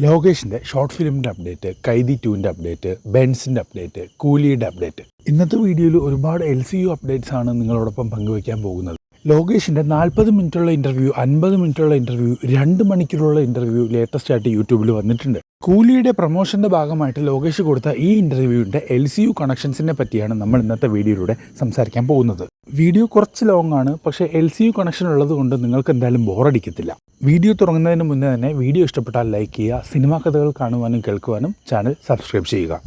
ലോകേഷിൻ്റെ short ഫിലിമിൻ്റെ update, Kaithi 2ൻ്റെ update, ബെൻസിൻ്റെ update, കൂലിയുടെ update. ഇന്നത്തെ വീഡിയോയിൽ ഒരുപാട് LCU അപ്ഡേറ്റ്സ് ആണ് നിങ്ങളോടൊപ്പം പങ്കുവയ്ക്കാൻ പോകുന്നത്. ലോകേഷിൻ്റെ 40 മിനിറ്റുള്ള ഇൻ്റർവ്യൂ, 50 മിനിറ്റുള്ള ഇൻ്റർവ്യൂ, 2 മണിക്കൂറുള്ള ഇൻ്റർവ്യൂ ലേറ്റസ്റ്റ് ആയിട്ട് യൂട്യൂബിൽ വന്നിട്ടുണ്ട്. കൂലിയുടെ പ്രൊമോഷൻ്റെ ഭാഗമായിട്ട് ലോകേഷ് കൊടുത്ത ഈ ഇൻ്റർവ്യൂവിൻ്റെ LCU കണക്ഷൻസിനെ പറ്റിയാണ് നമ്മൾ ഇന്നത്തെ വീഡിയോയിലൂടെ സംസാരിക്കാൻ പോകുന്നത്. വീഡിയോ കുറച്ച് ലോങ് ആണ്, പക്ഷേ LCU കണക്ഷൻ ഉള്ളത് കൊണ്ട് നിങ്ങൾക്ക് എന്തായാലും ബോറടിക്കത്തില്ല. വീഡിയോ തുടങ്ങുന്നതിന് മുന്നേ തന്നെ വീഡിയോ ഇഷ്ടപ്പെട്ടാൽ ലൈക്ക് ചെയ്യുക, സിനിമാ കഥകൾ കാണുവാനും കേൾക്കുവാനും ചാനൽ സബ്സ്ക്രൈബ് ചെയ്യുക.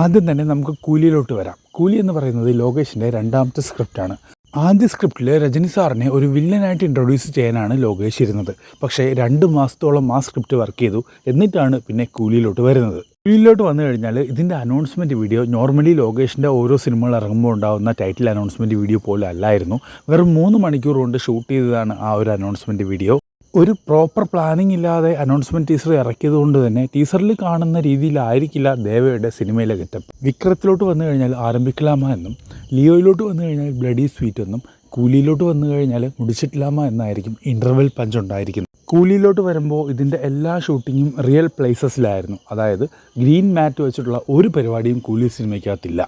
ആദ്യം തന്നെ നമുക്ക് കൂലിയിലോട്ട് വരാം. കൂലി എന്ന് പറയുന്നത് ലോകേഷിൻ്റെ 2ാമത്തെ സ്ക്രിപ്റ്റാണ്. ആദ്യ സ്ക്രിപ്റ്റിൽ രജനി സാറിനെ ഒരു വില്ലനായിട്ട് ഇൻട്രൊഡ്യൂസ് ചെയ്യാനാണ് ലോകേഷ് ഇരുന്നത്. പക്ഷേ 2 മാസത്തോളം ആ സ്ക്രിപ്റ്റ് വർക്ക് ചെയ്തു. എന്നിട്ടാണ് പിന്നെ കൂലിയിലോട്ട് വരുന്നത്. കൂലിയിലോട്ട് വന്നു കഴിഞ്ഞാൽ ഇതിൻ്റെ അനൗൺസ്മെൻറ്റ് വീഡിയോ നോർമലി ലോകേഷിൻ്റെ ഓരോ സിനിമകൾ ഇറങ്ങുമ്പോൾ ഉണ്ടാകുന്ന ടൈറ്റിൽ അനൗൺസ്മെൻറ്റ് വീഡിയോ പോലെ അല്ലായിരുന്നു. വെറും 3 മണിക്കൂർ കൊണ്ട് ഷൂട്ട് ചെയ്തതാണ് ആ ഒരു അനൗൺസ്മെൻറ്റ് വീഡിയോ. ഒരു പ്രോപ്പർ പ്ലാനിങ് ഇല്ലാതെ അനൗൺസ്മെൻറ്റ് ടീസർ ഇറക്കിയത് കൊണ്ട് തന്നെ ടീസറിൽ കാണുന്ന രീതിയിലായിരിക്കില്ല ദേവയുടെ സിനിമയിലെ ഗെറ്റപ്പ്. വിക്രത്തിലോട്ട് വന്നു കഴിഞ്ഞാൽ ആരംഭിക്കലാമ എന്നും, ലിയോയിലോട്ട് വന്നു കഴിഞ്ഞാൽ ബ്ലഡി സ്വീറ്റ് എന്നും, കൂലിയിലോട്ട് വന്നു കഴിഞ്ഞാൽ മുടിച്ചിട്ടില്ലാമ എന്നായിരിക്കും ഇൻ്റർവെൽ പഞ്ച് ഉണ്ടായിരിക്കുന്നത്. കൂലിയിലോട്ട് വരുമ്പോൾ ഇതിൻ്റെ എല്ലാ ഷൂട്ടിങ്ങും റിയൽ പ്ലേസസിലായിരുന്നു. അതായത് ഗ്രീൻ മാറ്റ് വെച്ചിട്ടുള്ള ഒരു പരിപാടിയും കൂലി സിനിമയ്ക്കകത്തില്ല.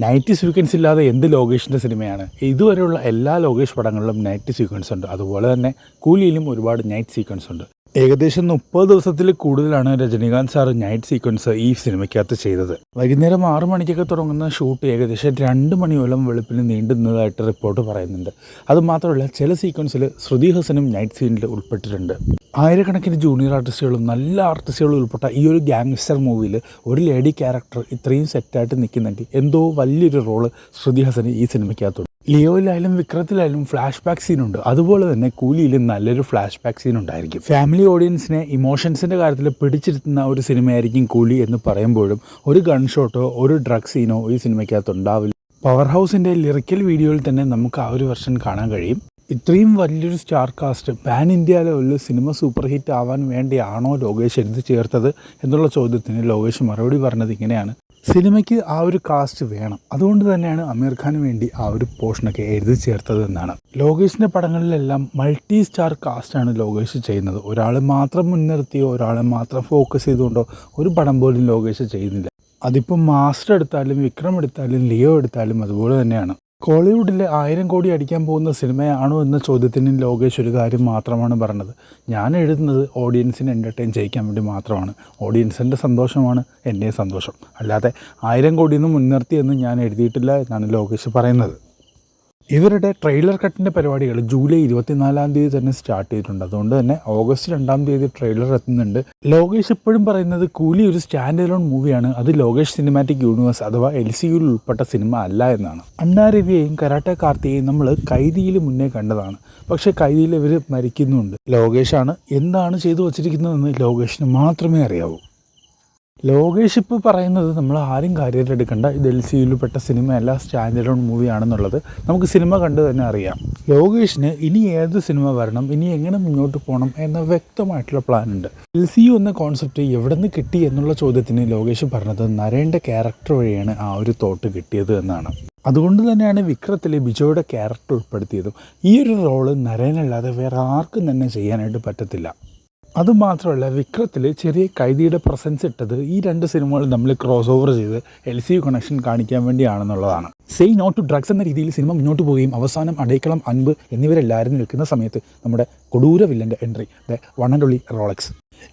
നൈറ്റ് സീക്വൻസ് ഇല്ലാതെ എന്ത് ലോകേഷിൻ്റെ സിനിമയാണ്? ഇതുവരെയുള്ള എല്ലാ ലോകേഷ് പടങ്ങളിലും നൈറ്റ് സീക്വൻസ് ഉണ്ട്. അതുപോലെ തന്നെ കൂലിയിലും ഒരുപാട് നൈറ്റ് സീക്വൻസ് ഉണ്ട്. ഏകദേശം 30 ദിവസത്തിൽ കൂടുതലാണ് രജനീകാന്ത് സാർ നൈറ്റ് സീക്വൻസ് ഈ സിനിമയ്ക്കകത്ത് ചെയ്തത്. വൈകുന്നേരം 6 മണിക്കൊക്കെ തുടങ്ങുന്ന ഷൂട്ട് ഏകദേശം 2 മണിയോളം വെളുപ്പിന് നീണ്ടുന്നതായിട്ട് റിപ്പോർട്ട് പറയുന്നുണ്ട്. അതുമാത്രമല്ല, ചില സീക്വൻസിൽ ശ്രുതി ഹസനും നൈറ്റ് സീനിൽ ഉൾപ്പെട്ടിട്ടുണ്ട്. ആയിരക്കണക്കിന് ജൂനിയർ ആർട്ടിസ്റ്റുകളും നല്ല ആർട്ടിസ്റ്റുകളും ഉൾപ്പെട്ട ഈ ഒരു ഗാങ്സ്റ്റർ മൂവിയിൽ ഒരു ലേഡി ക്യാരക്ടർ ഇത്രയും സെറ്റായിട്ട് നിൽക്കുന്നെങ്കിൽ എന്തോ വലിയൊരു റോള് ശ്രുതി ഹസന് ഈ സിനിമയ്ക്കകത്തുണ്ട്. ലിയോയിലായാലും വിക്രത്തിലായാലും ഫ്ലാഷ് ബാക്ക് സീനുണ്ട്. അതുപോലെ തന്നെ കൂലിയിലും നല്ലൊരു ഫ്ലാഷ് ബാക്ക് സീൻ ഉണ്ടായിരിക്കും. ഫാമിലി ഓഡിയൻസിനെ ഇമോഷൻസിൻ്റെ കാര്യത്തിൽ പിടിച്ചിരുത്തുന്ന ഒരു സിനിമയായിരിക്കും കൂലി എന്ന് പറയുമ്പോഴും ഒരു ഗൺ ഷോട്ടോ ഒരു ഡ്രഗ് സീനോ ഈ സിനിമയ്ക്കകത്ത് ഉണ്ടാവില്ല. പവർ ഹൗസിൻ്റെ ലിറിക്കൽ വീഡിയോയിൽ തന്നെ നമുക്ക് ആ ഒരു വെർഷൻ കാണാൻ കഴിയും. ഇത്രയും വലിയൊരു സ്റ്റാർ കാസ്റ്റ് പാൻ ഇന്ത്യ ലെവലിൽ സിനിമ സൂപ്പർ ഹിറ്റ് ആവാൻ വേണ്ടിയാണോ ലോകേഷ് എഴുതി ചേർത്തത് എന്നുള്ള ചോദ്യത്തിന് ലോകേഷ് മറുപടി പറഞ്ഞത് ഇങ്ങനെയാണ്: സിനിമയ്ക്ക് ആ ഒരു കാസ്റ്റ് വേണം, അതുകൊണ്ട് തന്നെയാണ് അമീർ ഖാന് വേണ്ടി ആ ഒരു പോർഷനൊക്കെ എഴുതി ചേർത്തത് എന്നാണ്. ലോകേഷിൻ്റെ പടങ്ങളിലെല്ലാം മൾട്ടി സ്റ്റാർ കാസ്റ്റാണ് ലോകേഷ് ചെയ്യുന്നത്. ഒരാളെ മാത്രം മുൻനിർത്തിയോ ഒരാളെ മാത്രം ഫോക്കസ് ചെയ്തുകൊണ്ടോ ഒരു പടം പോലും ലോകേഷ് ചെയ്യുന്നില്ല. അതിപ്പോൾ മാസ്റ്റർ എടുത്താലും വിക്രം എടുത്താലും ലിയോ എടുത്താലും അതുപോലെ തന്നെയാണ്. കോളിവുഡിലെ 1000 കോടി അടിക്കാൻ പോകുന്ന സിനിമയാണോ എന്ന ചോദ്യത്തിന് ലോകേഷ് ഒരു കാര്യം മാത്രമാണ് പറഞ്ഞത്: ഞാൻ എഴുതുന്നത് ഓഡിയൻസിനെ എൻ്റർടൈൻ ചെയ്യിക്കാൻ വേണ്ടി മാത്രമാണ്. ഓഡിയൻസിൻ്റെ സന്തോഷമാണ് എൻ്റെ സന്തോഷം, അല്ലാതെ 1000 കോടിയൊന്നും മുൻനിർത്തിയെന്ന് ഞാൻ എഴുതിയിട്ടില്ല എന്നാണ് ലോകേഷ് പറയുന്നത്. ഇവരുടെ ട്രെയിലർ കട്ടിൻ്റെ പരിപാടികൾ ജൂലൈ 24-ാം തീയതി തന്നെ സ്റ്റാർട്ട് ചെയ്തിട്ടുണ്ട്. അതുകൊണ്ട് തന്നെ ഓഗസ്റ്റ് 2-ാം തീയതി ട്രെയിലർ എത്തുന്നുണ്ട്. ലോകേഷ് ഇപ്പോഴും പറയുന്നത് കൂലി ഒരു സ്റ്റാൻഡ് അലോൺ മൂവിയാണ്, അത് ലോകേഷ് സിനിമാറ്റിക് യൂണിവേഴ്സ് അഥവാ LCUയിൽ ഉൾപ്പെട്ട സിനിമ അല്ല എന്നാണ്. അണ്ണാ രവിയെയും കരാട്ടെ കാർത്തിയെയും നമ്മൾ കൈദിയിൽ മുന്നേ കണ്ടതാണ്. പക്ഷേ കൈദിയിൽ ഇവർ മരിക്കുന്നുണ്ട്. ലോകേഷാണ് എന്താണ് ചെയ്തു വച്ചിരിക്കുന്നതെന്ന് ലോകേഷിന് മാത്രമേ അറിയാവൂ. ലോകേഷ് ഇപ്പോൾ പറയുന്നത് നമ്മൾ ആരും കാര്യമായിട്ട് എടുക്കേണ്ട, ഇത് LCUയിൽ പെട്ട സിനിമയല്ല, സ്റ്റാൻഡ് അലോൺ മൂവിയാണെന്നുള്ളത് നമുക്ക് സിനിമ കണ്ട് തന്നെ അറിയാം. ലോകേഷിന് ഇനി ഏത് സിനിമ വരണം, ഇനി എങ്ങനെ മുന്നോട്ട് പോകണം എന്ന വ്യക്തമായിട്ടുള്ള പ്ലാൻ ഉണ്ട്. LCU എന്ന കോൺസെപ്റ്റ് എവിടെ നിന്ന് കിട്ടി എന്നുള്ള ചോദ്യത്തിന് ലോകേഷ് പറഞ്ഞത് നരേൻ്റെ ക്യാരക്ടർ വഴിയാണ് ആ ഒരു തോട്ട് കിട്ടിയത് എന്നാണ്. അതുകൊണ്ട് തന്നെയാണ് വിക്രത്തിലെ ബിജോയുടെ ക്യാരക്ടർ ഉൾപ്പെടുത്തിയതും. ഈ ഒരു റോള് നരേനല്ലാതെ വേറെ ആർക്കും തന്നെ ചെയ്യാനായിട്ട് പറ്റത്തില്ല. അതുമാത്രമല്ല, വിക്രത്തിൽ ചെറിയ കൈദിയുടെ പ്രസൻസ് ഇട്ടത് ഈ 2 സിനിമകൾ നമ്മൾ ക്രോസ് ഓവർ ചെയ്ത് LCU കണക്ഷൻ കാണിക്കാൻ വേണ്ടിയാണെന്നുള്ളതാണ്. സെയ് നോ ടു ഡ്രഗ്സ് എന്ന രീതിയിൽ സിനിമ മുന്നോട്ട് പോവുകയും അവസാനം അടയ്ക്കളം, അൻപ് എന്നിവരെല്ലാവരും നിൽക്കുന്ന സമയത്ത് നമ്മുടെ കൊടൂര വില്ലൻ്റെ entry, the one and only Rolex.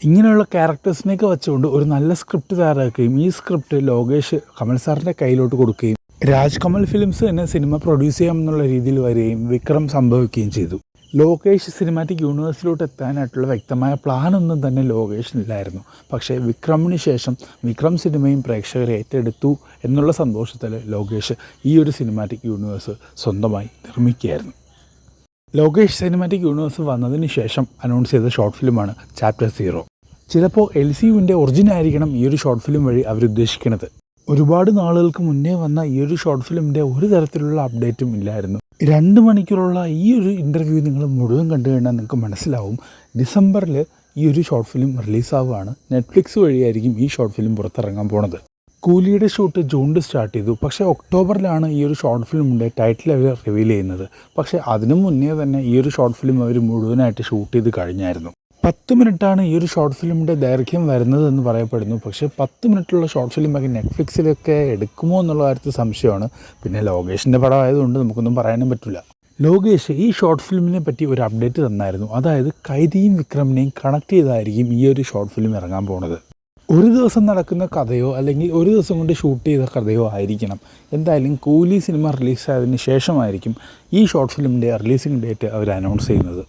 ഇങ്ങനെയുള്ള ക്യാരക്ടേഴ്സിനെയൊക്കെ വെച്ചുകൊണ്ട് ഒരു നല്ല സ്ക്രിപ്റ്റ് തയ്യാറാക്കുകയും ഈ സ്ക്രിപ്റ്റ് ലോകേഷ് കമൽ സാറിൻ്റെ കയ്യിലോട്ട് കൊടുക്കുകയും രാജ് കമൽ ഫിലിംസ് തന്നെ സിനിമ പ്രൊഡ്യൂസ് ചെയ്യാമെന്നുള്ള രീതിയിൽ വരികയും വിക്രം സംഭവിക്കുകയും ചെയ്തു. ലോകേഷ് സിനിമാറ്റിക് യൂണിവേഴ്സിലോട്ട് എത്താനായിട്ടുള്ള വ്യക്തമായ പ്ലാനൊന്നും തന്നെ ലോകേഷിനില്ലായിരുന്നു. പക്ഷേ വിക്രമിന് ശേഷം വിക്രം സിനിമയും പ്രേക്ഷകരെ ഏറ്റെടുത്തു എന്നുള്ള സന്തോഷത്തിൽ ലോകേഷ് ഈ ഒരു സിനിമാറ്റിക് യൂണിവേഴ്സ് സ്വന്തമായി നിർമ്മിക്കുകയായിരുന്നു. ലോകേഷ് സിനിമാറ്റിക് യൂണിവേഴ്സ് വന്നതിന് ശേഷം അനൗൺസ് ചെയ്ത ഷോർട്ട് ഫിലിമാണ് ചാപ്റ്റർ 0. ചിലപ്പോൾ LCUവിൻ്റെ ഒറിജിൻ ആയിരിക്കണം ഈ ഒരു ഷോർട്ട് ഫിലിം വഴി അവരുദ്ദേശിക്കുന്നത്. ഒരുപാട് നാളുകൾക്ക് മുന്നേ വന്ന ഈ ഒരു ഷോർട്ട് ഫിലിമിൻ്റെ ഒരു തരത്തിലുള്ള അപ്ഡേറ്റും ഇല്ലായിരുന്നു. 2 മണിക്കൂറുള്ള ഈ ഒരു ഇൻ്റർവ്യൂ നിങ്ങൾ മുഴുവൻ കണ്ടു കഴിഞ്ഞാൽ നിങ്ങൾക്ക് മനസ്സിലാവും ഡിസംബറിൽ ഈ ഒരു ഷോർട്ട് ഫിലിം റിലീസാവുകയാണ്. നെറ്റ്ഫ്ലിക്സ് വഴിയായിരിക്കും ഈ ഷോർട്ട് ഫിലിം പുറത്തിറങ്ങാൻ പോണത്. കൂലിയുടെ ഷൂട്ട് ജൂണിൽ സ്റ്റാർട്ട് ചെയ്തു. പക്ഷേ ഒക്ടോബറിലാണ് ഈ ഒരു ഷോർട്ട് ഫിലിമിൻ്റെ ടൈറ്റിൽ അവർ റിവീൽ ചെയ്യുന്നത്. പക്ഷേ അതിനു മുന്നേ തന്നെ ഈ ഒരു ഷോർട്ട് ഫിലിം അവർ മുഴുവനായിട്ട് ഷൂട്ട് ചെയ്ത് കഴിഞ്ഞായിരുന്നു. 10 മിനിറ്റാണ് ഈ ഒരു ഷോർട്ട് ഫിലിമിൻ്റെ ദൈർഘ്യം വരുന്നതെന്ന് പറയപ്പെടുന്നു. പക്ഷേ 10 മിനിറ്റുള്ള ഷോർട്ട് ഫിലിമൊക്കെ നെറ്റ്ഫ്ലിക്സിലൊക്കെ എടുക്കുമോ എന്നുള്ള കാര്യത്തിൽ സംശയമാണ്. പിന്നെ ലോകേഷിൻ്റെ പടമായതുകൊണ്ട് നമുക്കൊന്നും പറയാനും പറ്റില്ല. ലോകേഷ് ഈ ഷോർട്ട് ഫിലിമിനെ പറ്റി ഒരു അപ്ഡേറ്റ് തന്നായിരുന്നു. അതായത് കൈദിയും വിക്രമിനെയും കണക്ട് ചെയ്തായിരിക്കും ഈ ഒരു ഷോർട്ട് ഫിലിം ഇറങ്ങാൻ പോകുന്നത്. ഒരു ദിവസം നടക്കുന്ന കഥയോ അല്ലെങ്കിൽ ഒരു ദിവസം കൊണ്ട് ഷൂട്ട് ചെയ്ത കഥയോ ആയിരിക്കണം. എന്തായാലും കൂലി സിനിമ റിലീസായതിന് ശേഷമായിരിക്കും ഈ ഷോർട്ട് ഫിലിമിൻ്റെ റിലീസിംഗ് ഡേറ്റ് അവർ അനൗൺസ് ചെയ്യുന്നത്.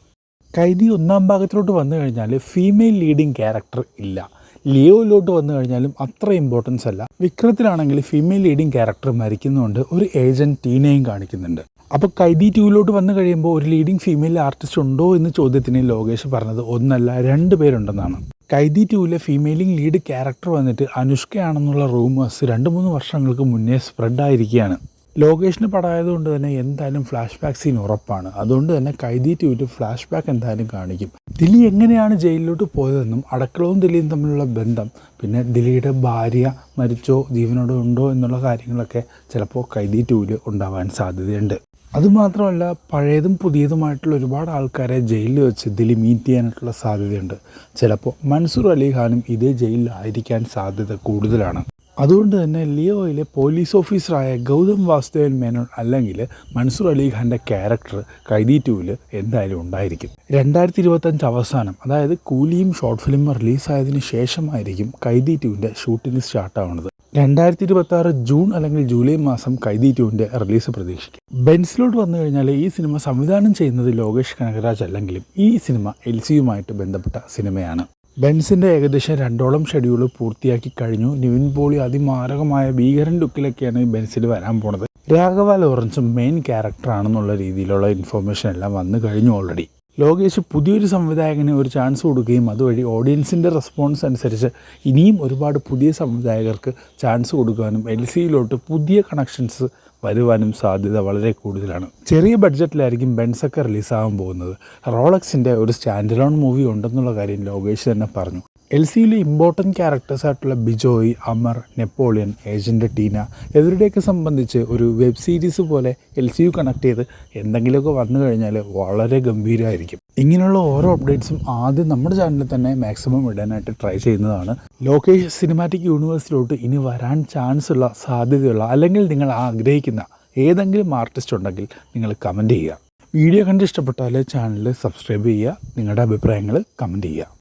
കൈദി 1-ാം ഭാഗത്തിലോട്ട് വന്നു കഴിഞ്ഞാൽ ഫീമെയിൽ ലീഡിങ് ക്യാരക്ടർ ഇല്ല. ലിയോയിലോട്ട് വന്നു കഴിഞ്ഞാലും അത്ര ഇമ്പോർട്ടൻസ് അല്ല. വിക്രത്തിലാണെങ്കിൽ ഫീമെയിൽ ലീഡിങ് ക്യാരക്ടർ മരിക്കുന്നതുകൊണ്ട് ഒരു ഏജൻറ്റ് ടീനയും കാണിക്കുന്നുണ്ട്. അപ്പോൾ കൈദി 2 വന്നു കഴിയുമ്പോൾ ഒരു ലീഡിങ് ഫീമെയിൽ ആർട്ടിസ്റ്റ് ഉണ്ടോ എന്ന് ചോദ്യത്തിന് ലോകേഷ് പറഞ്ഞത് 1 അല്ല 2 പേരുണ്ടെന്നാണ്. കൈദി 2 ഫീമെയിലിംഗ് ലീഡ് ക്യാരക്ടർ വന്നിട്ട് അനുഷ്കയാണെന്നുള്ള റൂമേഴ്സ് 2-3 വർഷങ്ങൾക്ക് മുന്നേ സ്പ്രെഡായിരിക്കുകയാണ്. ലോകേഷിന് പടമായതുകൊണ്ട് തന്നെ എന്തായാലും ഫ്ലാഷ് ബാക്ക് സീൻ ഉറപ്പാണ്. അതുകൊണ്ട് തന്നെ കൈദി 2 ഫ്ലാഷ് ബാക്ക് എന്തായാലും കാണിക്കും. ദിലി എങ്ങനെയാണ് ജയിലിലോട്ട് പോയതെന്നും അടക്കളവും ദിലിയും തമ്മിലുള്ള ബന്ധം, പിന്നെ ദിലിയുടെ ഭാര്യ മരിച്ചോ ജീവനോടെ ഉണ്ടോ എന്നുള്ള കാര്യങ്ങളൊക്കെ ചിലപ്പോൾ കൈദി 2 ഉണ്ടാവാൻ സാധ്യതയുണ്ട്. അതുമാത്രമല്ല പഴയതും പുതിയതുമായിട്ടുള്ള ഒരുപാട് ആൾക്കാരെ ജയിലിൽ വെച്ച് ദിലി മീറ്റ് ചെയ്യാനായിട്ടുള്ള സാധ്യതയുണ്ട്. ചിലപ്പോൾ മൻസൂർ അലിഖാനും ഇതേ ജയിലിലായിരിക്കാൻ സാധ്യത കൂടുതലാണ്. അതുകൊണ്ട് തന്നെ ലിയോയിലെ പോലീസ് ഓഫീസറായ ഗൗതം വാസുദേവൻ മേനോൻ അല്ലെങ്കിൽ മൻസൂർ അലിഖാൻ്റെ ക്യാരക്ടർ കൈദി 2 എന്തായാലും ഉണ്ടായിരിക്കും. 2025 അവസാനം, അതായത് കൂലിയും ഷോർട്ട് ഫിലിം റിലീസായതിന് ശേഷമായിരിക്കും കൈദി 2 ഷൂട്ടിംഗ് സ്റ്റാർട്ടാവുന്നത്. 2026 ജൂൺ അല്ലെങ്കിൽ ജൂലൈ മാസം കൈദി 2 റിലീസ് പ്രതീക്ഷിക്കും. ബെൻസിലോട്ട് വന്നു കഴിഞ്ഞാൽ ഈ സിനിമ സംവിധാനം ചെയ്യുന്നത് ലോകേഷ് കനകരാജ് അല്ലെങ്കിലും ഈ സിനിമ LCയുമായിട്ട് ബന്ധപ്പെട്ട സിനിമയാണ്. ബെൻസിൻ്റെ ഏകദേശം 2ഓളം ഷെഡ്യൂൾ പൂർത്തിയാക്കി കഴിഞ്ഞു. നിവിൻ പോളി അതിമാരകമായ ഭീകരൻ ലുക്കിലൊക്കെയാണ് ബെൻസിൽ വരാൻ പോണത്. രാഘവ ലോറൻസും മെയിൻ ക്യാരക്ടറാണെന്നുള്ള രീതിയിലുള്ള ഇൻഫോർമേഷൻ എല്ലാം വന്നു കഴിഞ്ഞു ഓൾറെഡി. ലോകേഷ് പുതിയൊരു സംവിധായകന് ഒരു ചാൻസ് കൊടുക്കുകയും അതുവഴി ഓഡിയൻസിൻ്റെ റെസ്പോൺസ് അനുസരിച്ച് ഇനിയും ഒരുപാട് പുതിയ സംവിധായകർക്ക് ചാൻസ് കൊടുക്കാനും LCയിലോട്ട് പുതിയ കണക്ഷൻസ് വരുവാനും സാധ്യത വളരെ കൂടുതലാണ്. ചെറിയ ബഡ്ജറ്റിലായിരിക്കും ബെൻസൊക്കെ റിലീസാകാൻ പോകുന്നത്. റോളക്സിൻ്റെ ഒരു സ്റ്റാൻഡ് അലോൺ മൂവി ഉണ്ടെന്നുള്ള കാര്യം ലോകേഷ് തന്നെ പറഞ്ഞു. LCയിലെ ഇമ്പോർട്ടൻറ്റ് ക്യാരക്ടേഴ്സായിട്ടുള്ള ബിജോയ്, അമർ, നെപ്പോളിയൻ, ഏജൻറ്റ് ടീന ഇവരുടെയൊക്കെ സംബന്ധിച്ച് ഒരു വെബ് സീരീസ് പോലെ LCU കണക്ട് ചെയ്ത് എന്തെങ്കിലുമൊക്കെ വന്നു കഴിഞ്ഞാൽ വളരെ ഗംഭീരമായിരിക്കും. ഇങ്ങനെയുള്ള ഓരോ അപ്ഡേറ്റ്സും ആദ്യം നമ്മുടെ ചാനലിൽ തന്നെ മാക്സിമം ഇടാനായിട്ട് ട്രൈ ചെയ്യുന്നതാണ്. ലോകേഷ് സിനിമാറ്റിക് യൂണിവേഴ്സിലോട്ട് ഇനി വരാൻ ചാൻസ് ഉള്ള സാധ്യതയുള്ള അല്ലെങ്കിൽ നിങ്ങൾ ആഗ്രഹിക്കുന്ന ഏതെങ്കിലും ആർട്ടിസ്റ്റ് ഉണ്ടെങ്കിൽ നിങ്ങൾ കമൻറ്റ് ചെയ്യുക. വീഡിയോ കണ്ട് ഇഷ്ടപ്പെട്ടാൽ ചാനൽ സബ്സ്ക്രൈബ് ചെയ്യുക. നിങ്ങളുടെ അഭിപ്രായങ്ങൾ കമൻറ്റ് ചെയ്യുക.